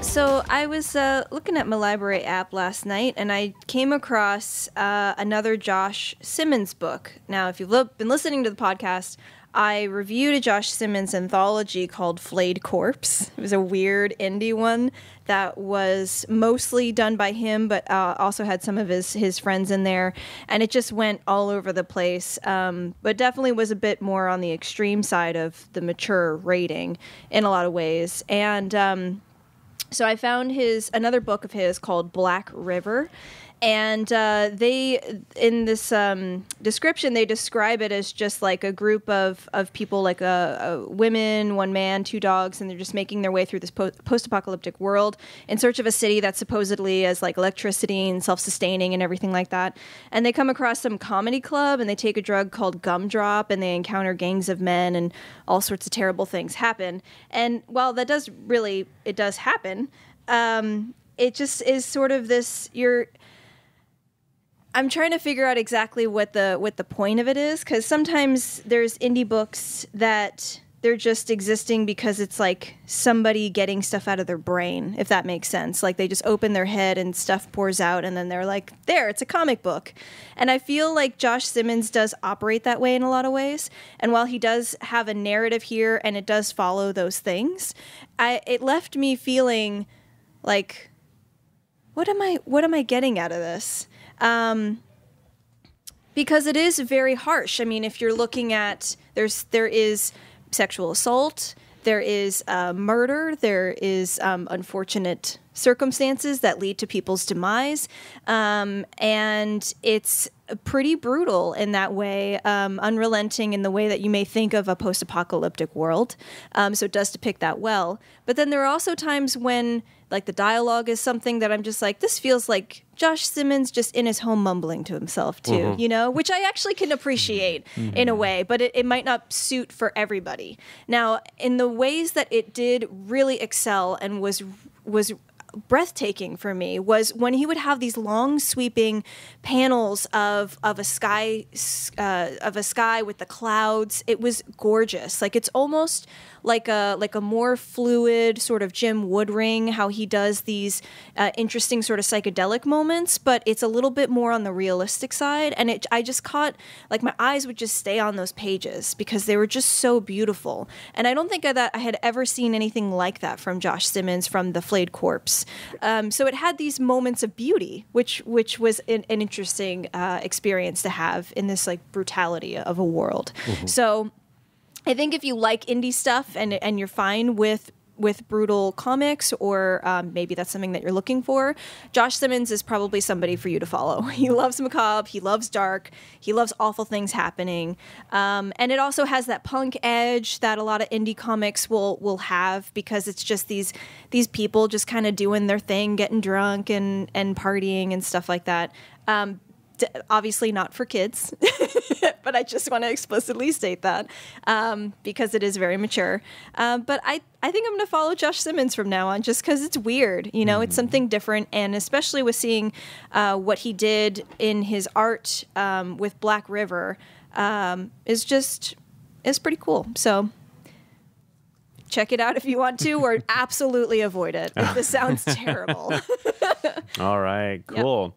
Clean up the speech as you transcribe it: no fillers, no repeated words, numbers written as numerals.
So I was looking at my library app last night, and I came across another Josh Simmons book. Now, if you've been listening to the podcast, I reviewed a Josh Simmons anthology called Flayed Corpse. It was a weird indie one that was mostly done by him, but also had some of his friends in there. And it just went all over the place, but definitely was a bit more on the extreme side of the mature rating in a lot of ways. And so I found another book of his called Black River. And they, in this description, they describe it as just like a group of people, like women, one man, two dogs, and they're just making their way through this post-apocalyptic world in search of a city that supposedly has like electricity and self-sustaining and everything like that. And they come across some comedy club, and they take a drug called Gumdrop, and they encounter gangs of men, and all sorts of terrible things happen. And while that does happen, it just is sort of this, I'm trying to figure out exactly what the point of it is, because sometimes there's indie books that they're just existing because it's like somebody getting stuff out of their brain, if that makes sense. Like they just open their head and stuff pours out, and then they're like, there, it's a comic book. And I feel like Josh Simmons does operate that way in a lot of ways. And while he does have a narrative here and it does follow those things, it left me feeling like, what am I getting out of this? Because it is very harsh. I mean, if you're looking at, there is sexual assault, there is murder, there is unfortunate circumstances that lead to people's demise, and it's pretty brutal in that way, unrelenting in the way that you may think of a post-apocalyptic world. So it does depict that well. But then there are also times when, like, the dialogue is something that I'm just like, this feels like Josh Simmons just in his home mumbling to himself too, you know, which I actually can appreciate in a way, but it might not suit for everybody. Now, in the ways that it did really excel and was breathtaking for me was when he would have these long sweeping panels of a sky with the clouds. It was gorgeous. Like it's almost like a more fluid sort of Jim Woodring, how he does these interesting sort of psychedelic moments, but it's a little bit more on the realistic side. And I just caught, like, my eyes would just stay on those pages because they were just so beautiful. And I don't think that I had ever seen anything like that from Josh Simmons from The Flayed Corpse. So it had these moments of beauty, which was an interesting experience to have in this like brutality of a world. So I think if you like indie stuff and you're fine with brutal comics, or maybe that's something that you're looking for, Josh Simmons is probably somebody for you to follow. He loves macabre, he loves dark, he loves awful things happening, and it also has that punk edge that a lot of indie comics will have, because it's just these people just kind of doing their thing, getting drunk and partying and stuff like that. Obviously not for kids, but I just want to explicitly state that because it is very mature. But I think I'm going to follow Josh Simmons from now on, just because it's weird. You know, it's something different. And especially with seeing what he did in his art with Black River is pretty cool. So check it out if you want to, or absolutely avoid it if this sounds terrible. All right, cool. Yep.